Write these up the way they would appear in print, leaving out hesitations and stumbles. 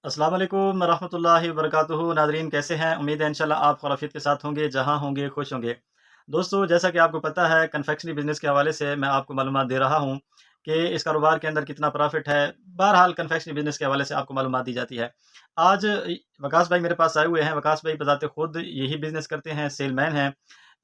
अस्सलाम वालेकुम रहमतुल्लाहि व बरकातुहू। नाज़रीन कैसे हैं? उम्मीद है इंशाल्लाह आप खैरियत के साथ होंगे, जहाँ होंगे खुश होंगे। दोस्तों जैसा कि आपको पता है कन्फेक्शनरी बिज़नेस के हवाले से मैं आपको मालूमात दे रहा हूँ कि इस कारोबार के अंदर कितना प्रॉफ़िट है। बहरहाल कन्फेक्शनरी बिज़नेस के हवाले से आपको मालूमात दी जाती है। आज वकास भाई मेरे पास आए हुए हैं। वकास भाई बज़ाते खुद यही बिज़नेस करते हैं, सेलमैन हैं।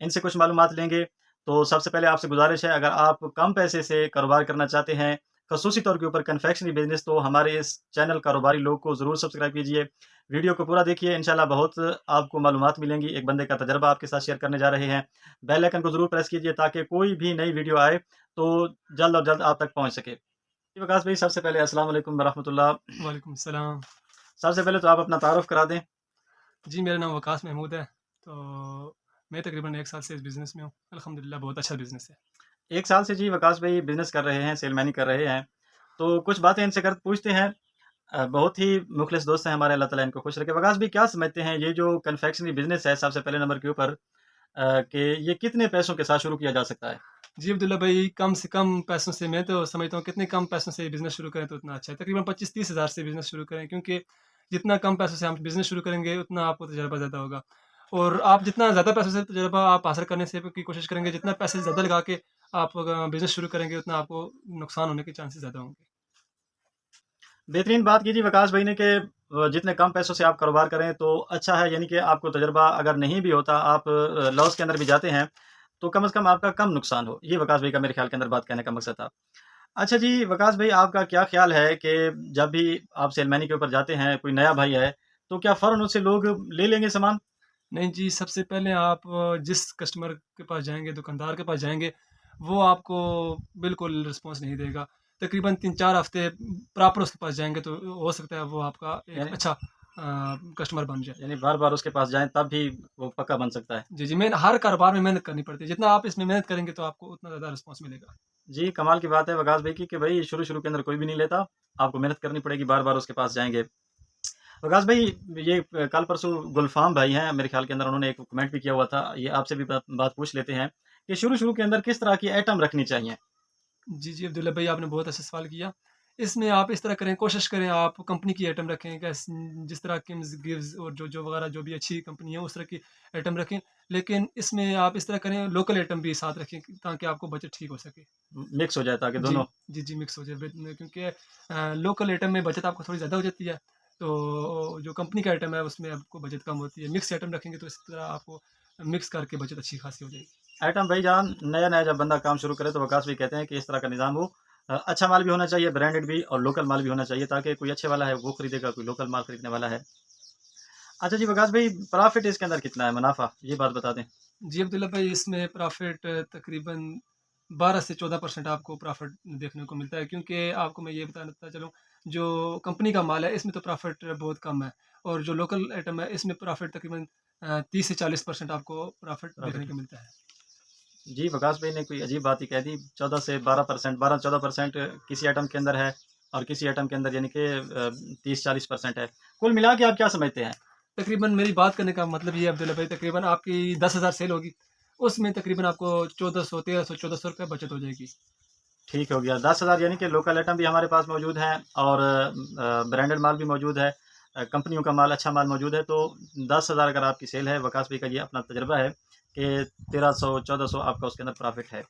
इनसे कुछ मालूमात लेंगे। तो सबसे पहले आपसे गुज़ारिश है, अगर आप कम पैसे से कारोबार करना चाहते हैं, ख़ुसूसी तौर के ऊपर कन्फेक्शनरी बिज़नेस, तो हमारे इस चैनल कारोबारी लोग को ज़रूर सब्सक्राइब कीजिए। वीडियो को पूरा देखिए, इंशाल्लाह बहुत आपको मालूमात मिलेंगी। एक बंदे का तजर्बा आपके साथ शेयर करने जा रहे हैं। बेल आइकन को ज़रूर प्रेस कीजिए ताकि कोई भी नई वीडियो आए तो जल्द और जल्द आप तक पहुँच सके। जी वकास भाई, सबसे पहले अस्सलाम वालेकुम वरहमतुल्लाह। वालेकुम सलाम। सबसे पहले तो आप अपना तारुफ़ करा दें। जी, मेरा नाम वकास महमूद है। तो मैं तकरीबन 1 साल से इस बिज़नेस में हूँ। अल्हम्दुलिल्लाह बहुत अच्छा बिज़नेस है। 1 साल से जी वकास भाई बिज़नेस कर रहे हैं, सेलमैनी कर रहे हैं। तो कुछ बातें इनसे कर पूछते हैं। बहुत ही मुख़लिस दोस्त हैं हमारे, अल्लाह ताला इनको खुश रखे। वकास भाई, क्या समझते हैं ये जो कन्फेक्शनरी बिज़नेस है, सबसे पहले नंबर के ऊपर कि ये कितने पैसों के साथ शुरू किया जा सकता है? जी, अब्दुल्ला भाई, कम से कम पैसों से मैं तो समझता हूँ कितने कम पैसों से बिज़नेस शुरू करें तो उतना अच्छा है। तकरीबन 25-30 हज़ार से बिज़नेस शुरू करें, क्योंकि जितना कम पैसों से हम बिज़नेस शुरू करेंगे उतना आपको तजुर्बा ज़्यादा होगा। और आप जितना ज़्यादा पैसों से तजुर्बा आप हासिल करने से की कोशिश करेंगे, जितना पैसे ज़्यादा लगा के आप बिज़नेस शुरू करेंगे उतना आपको नुकसान होने के चांसेस ज़्यादा होंगे। बेहतरीन बात की जी वकास भाई ने कि जितने कम पैसों से आप कारोबार करें तो अच्छा है, यानी कि आपको तजुर्बा अगर नहीं भी होता, आप लॉस के अंदर भी जाते हैं, तो कम से कम आपका कम नुकसान हो। ये वकास भाई का मेरे ख्याल के अंदर बात कहने का मकसद था। अच्छा जी वकास भाई, आपका क्या ख्याल है कि जब भी आप सेलमैनी के ऊपर जाते हैं, कोई नया भाई है, तो क्या फ़ौरन उससे लोग ले लेंगे सामान? नहीं जी, सबसे पहले आप जिस कस्टमर के पास जाएँगे, दुकानदार के पास जाएँगे, वो आपको बिल्कुल रिस्पॉन्स नहीं देगा। तकरीबन 3-4 हफ़्ते प्रॉपर उसके पास जाएँगे तो हो सकता है वो आपका एक यानी अच्छा कस्टमर बन जाए। यानी बार-बार उसके पास जाएँ तब भी वो पक्का बन सकता है। जी, जी, हर कारोबार में मेहनत करनी पड़ती है। जितना आप इसमें मेहनत करेंगे तो आपको उतना ज़्यादा रिस्पॉन्स मिलेगा। जी, कमाल की बात है वकास भाई की कि भई शुरू-शुरू के अंदर कोई भी नहीं लेता, आपको मेहनत करनी पड़ेगी, बार-बार उसके पास जाएँगे। प्रकाश भाई, ये कल परसों गुलफ़ाम भाई हैं मेरे ख़्याल के अंदर, उन्होंने एक कमेंट भी किया हुआ था। ये आपसे भी बात पूछ लेते हैं कि शुरू-शुरू के अंदर किस तरह की आइटम रखनी चाहिए? जी, जी, अब्दुल्ला भाई, आपने बहुत अच्छा सवाल किया। इसमें आप इस तरह करें, कोशिश करें आप कंपनी की आइटम रखें, जिस तरह किम्स, गिव्स और जो जो वगैरह जो भी अच्छी कंपनी है उस तरह की आइटम रखें। लेकिन इसमें आप इस तरह करें, लोकल आइटम भी साथ रखें ताकि आपको बजट ठीक हो सके। मिक्स हो जाए ताकि जी, दोनों। जी, जी, मिक्स हो जाए क्योंकि लोकल आइटम में बचत आपको थोड़ी ज़्यादा हो जाती है। तो जो कंपनी का आइटम है उसमें आपको बचत कम होती है। मिक्स आइटम रखेंगे तो इस तरह आपको मिक्स करके बचत अच्छी खासी हो जाएगी। आइटम भाईजान, नया-नया जब बंदा काम शुरू करे तो वकास भाई कहते हैं कि इस तरह का निज़ाम हो। अच्छा माल भी होना चाहिए, ब्रांडेड भी, और लोकल माल भी होना चाहिए ताकि कोई अच्छे वाला है वो खरीदेगा, कोई लोकल माल खरीदने वाला है। अच्छा जी वकास भाई, प्रॉफ़िट इसके अंदर कितना है, मुनाफ़ा? ये बात बता दें। जी, अब्दुल्ला भाई, इसमें प्रॉफ़िट तकरीबन 12 से 14% आपको प्रॉफ़िट देखने को मिलता है, क्योंकि आपको मैं ये बताता चलूँ, जो कंपनी का माल है इसमें तो प्रॉफ़िट बहुत कम है, और जो लोकल आइटम है इसमें प्रॉफ़िट तकरीबन 30 से 40% आपको प्रॉफ़िट देखने प्रॉफ़िट। को मिलता है। जी, वकास भाई ने कोई अजीब बात ही कह दी। 14 से 12%, 12-14% किसी आइटम के अंदर है और किसी आइटम के अंदर यानी कि 30-40% है। कुल मिला के आप क्या समझते हैं? तकरीबन मेरी बात करने का मतलब ये है अब्दुल्ला भाई, तकरीबन आपकी 10,000 सेल होगी, उसमें तकरीबन आपको 1400, 1300, 1400 रुपए बचत हो जाएगी। ठीक हो गया, 10,000 यानी कि लोकल आइटम भी हमारे पास मौजूद हैं और ब्रांडेड माल भी मौजूद है। कंपनियों का माल, अच्छा माल मौजूद है, तो 10,000 अगर आपकी सेल है, वकास भाई का ये अपना तजुर्बा है कि 1300-1400 आपका उसके अंदर प्रॉफ़िट है।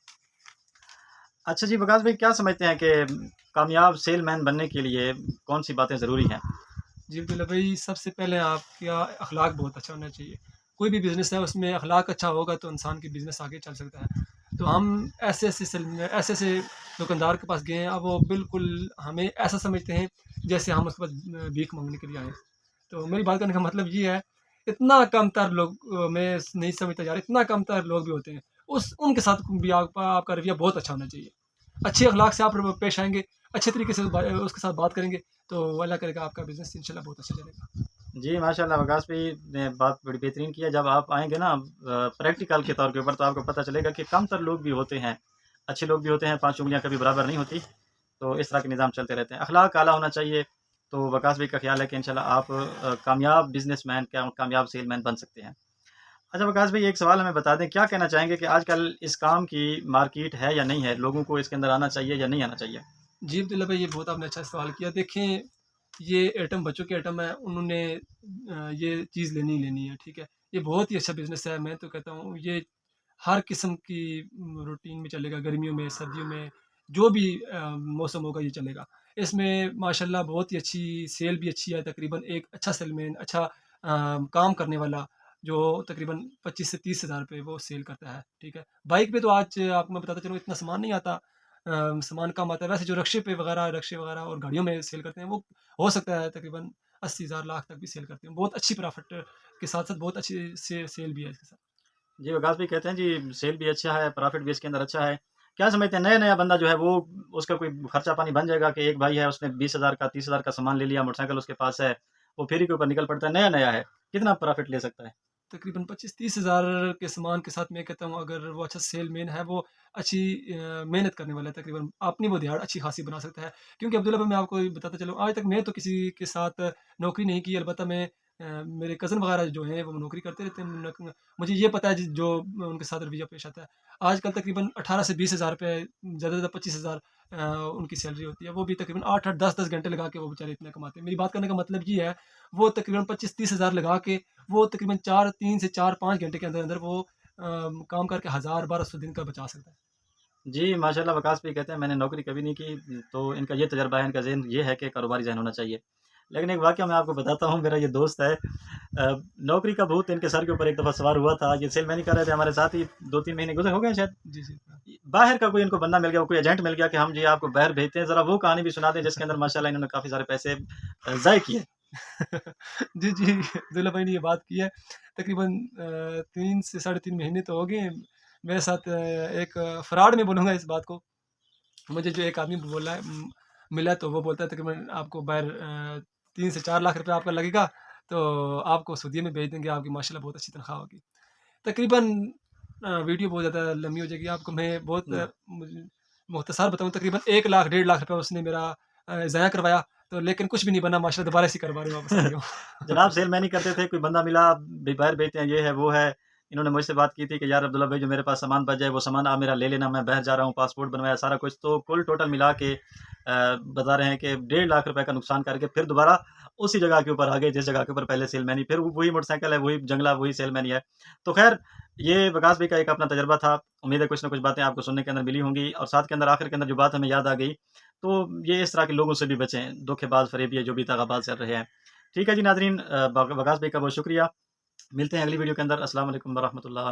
अच्छा जी, वकास भाई, क्या समझते हैं कि कामयाब सेलमैन बनने के लिए कौन-सी बातें ज़रूरी हैं? जी, अब्दुल्ला भाई, सबसे पहले आपका अख़लाक बहुत अच्छा होना चाहिए। कोई भी बिज़नेस है उसमें अख़लाक अच्छा होगा तो इंसान की बिज़नेस आगे चल सकता है। तो हम ऐसे-ऐसे दुकानदार के पास गए हैं, अब वो बिल्कुल हमें ऐसा समझते हैं जैसे हम उसके पास भीख माँगने के लिए आए हैं। तो मेरी बात करने का मतलब ये है, इतना कमतर लोग मैं नहीं समझता यार, इतना कमतर लोग भी होते हैं। उस उनके साथ भी आपका रवैया बहुत अच्छा होना चाहिए। अच्छे अख़लाक से आप पेश आएँगे, अच्छे तरीके से उसके साथ बात करेंगे, तो अल्लाह करेगा आपका बिज़नेस इंशाल्लाह बहुत अच्छा चलेगा। जी, माशाअल्लाह वकास भाई ने बात बड़ी बेहतरीन की है। जब आप आएँगे ना प्रैक्टिकल के तौर के ऊपर, तो आपको पता चलेगा कि कमतर लोग भी होते हैं, अच्छे लोग भी होते हैं, 5 उँगलियाँ कभी बराबर नहीं होती। तो इस तरह के निज़ाम चलते रहते हैं। अख़लाक आला होना चाहिए, तो वकास भाई का ख़्याल है कि इंशाल्लाह आप कामयाब बिज़नेसमैन, कामयाब सेलमैन बन सकते हैं। अच्छा वकास भाई, एक सवाल हमें बता दें, क्या कहना चाहेंगे कि आजकल इस काम की मार्केट है या नहीं है? लोगों को इसके अंदर आना चाहिए या नहीं आना चाहिए? जी, अब्दुल्ला भाई, ये बहुत आपने अच्छा सवाल किया। देखें, ये आइटम बच्चों के आइटम है, उन्होंने ये चीज़ लेनी ही लेनी है, ठीक है? ये बहुत ही अच्छा बिज़नेस है, मैं तो कहता हूँ ये हर किस्म की रूटीन में चलेगा, गर्मियों में, सर्दियों में, जो भी मौसम होगा ये चलेगा। इसमें माशाल्लाह बहुत ही अच्छी सेल भी अच्छी है, तकरीबन एक अच्छा सेलमैन, अच्छा काम करने वाला जो तकरीबन 25 से 30 हज़ार रुपए वो सेल करता है, ठीक है? बाइक पे तो आज आपको मैं बताता चलूँ इतना सामान नहीं आता, सामान कम आता है। वैसे जो रिक्शे वगैरह और गाड़ियों में सेल करते हैं वो हो सकता है तकरीबन 80,000 लाख तक भी सेल करते हैं। बहुत अच्छी प्रॉफ़िट के साथ-साथ बहुत अच्छी सेल भी है इसके साथ। जी, वकास भी कहते हैं जी सेल भी अच्छा है, प्रॉफ़िट भी इसके अंदर अच्छा है। क्या समझते हैं नया-नया बंदा जो है वो उसका कोई खर्चा पानी बन जाएगा कि एक भाई है उसने 20,000 का 30,000 का सामान ले लिया, मोटरसाइकिल उसके पास है, वो फेरी के ऊपर निकल पड़ता है, नया-नया है, कितना प्रॉफ़िट ले सकता है? तकरीबन 25-30 हज़ार के सामान के साथ मैं कहता हूँ अगर वो अच्छा सेलमैन है, वो अच्छी मेहनत करने वाला है, तकरीबन अपनी वो दिहाड़ अच्छी खासी बना सकता है। क्योंकि अब्दुल्ला भाई मैं आपको ये बताता चलूँ, आज तक मैं तो किसी के साथ नौकरी नहीं की, अलबत्ता मैं मेरे कज़न वगैरह जो हैं वो नौकरी करते रहते हैं। मुझे ये पता है जो उनके साथ रवैया पेश आता है। आजकल तकरीबन 18 से 20 हज़ार रुपए, ज़्यादा से ज़्यादा 25 हज़ार उनकी सैलरी होती है। वो भी तकरीबन 8-8, 10-10 घंटे लगा के वो बेचारे इतना कमाते हैं। मेरी बात करने का मतलब ये है, वो तकरीबन 25-30 हज़ार लगा के वो तकरीबन 3 से 4-5 घंटे के अंदर-अंदर वो काम करके 1000-1200 दिन का बचा सकता है। जी, माशाअल्लाह वकास भी कहते हैं मैंने नौकरी कभी नहीं की, तो इनका ये तजुर्बा है, इनका ज़हन ये है कि कारोबारी ज़हन होना चाहिए। लेकिन एक वाक़या मैं आपको बताता हूँ, मेरा ये दोस्त है नौकरी का भूत इनके सर के ऊपर एक दफ़ा सवार हुआ था, ये सेल मैन ही कर रहे थे हमारे साथ ही 2-3 महीने गुज़रे हो गए शायद। जी, जी। हाँ। बाहर का कोई इनको बंदा मिल गया, कोई एजेंट मिल गया कि हम जी आपको बाहर भेजते हैं, ज़रा वो कहानी भी सुना दें जिसके अंदर माशाअल्लाह इन्होंने काफ़ी सारे पैसे ज़ाय किए। जी, जी। अब्दुल्ला भाई ने ये बात की है। तकरीबन 3 से साढ़े 3 महीने तो हो गए हैं। मेरे साथ एक फ्रॉड मैं बोलूँगा इस बात को। मुझे जो एक आदमी बोला है मिला तो वो बोलता है तकरीबन आपको बाहर 3 से 4 लाख रुपए आपका लगेगा, तो आपको सऊदीया में भेज देंगे, आपकी माशाल्लाह बहुत अच्छी तनख्वाह होगी। तकरीबन वीडियो बहुत ज़्यादा लंबी हो जाएगी, आपको मैं बहुत हुँ। मुख्तसर बताऊँ, तकरीबन 1 लाख, 1.5 लाख रुपए उसने मेरा ज़ाया करवाया, तो लेकिन कुछ भी नहीं बना, माशाल्लाह दोबारा इसी कारोबार में वापस आ गया हूँ। जनाब सेल मैन ही करते थे, कोई बंदा मिला, भई बाहर भेजते हैं, ये है, वो है। इन्होंने मुझसे बात की थी कि यार अब्दुल्ला भाई जो मेरे पास सामान बच जाए, वो सामान आप मेरा ले लेना, मैं बाहर जा रहा हूँ, पासपोर्ट बनवाया, सारा कुछ। तो कुल टोटल मिला के बता रहे हैं कि 1.5 लाख रुपए का नुकसान करके फिर दोबारा उसी जगह के ऊपर आ गए, जिस जगह के ऊपर पहले सेल मैन ही फिर वही मोटरसाइकिल है, वही जंगला, वही सेल मैन ही है। तो ख़ैर, ये वकास भाई का एक अपना तजुर्बा था। उम्मीद है कुछ न कुछ बातें आपको सुनने के अंदर मिली होंगी और साथ के अंदर आखिर के अंदर जो बात हमें याद आ गई, तो ये इस तरह के लोगों से भी बचें, धोखेबाज़, फ़रेबिया जो भी दगाबाज़ चल रहे हैं। ठीक है जी नाज़रीन, वकास भाई का बहुत शुक्रिया। मिलते हैं अगली वीडियो के अंदर। अस्सलाम वालेकुम व रहमतुल्लाह।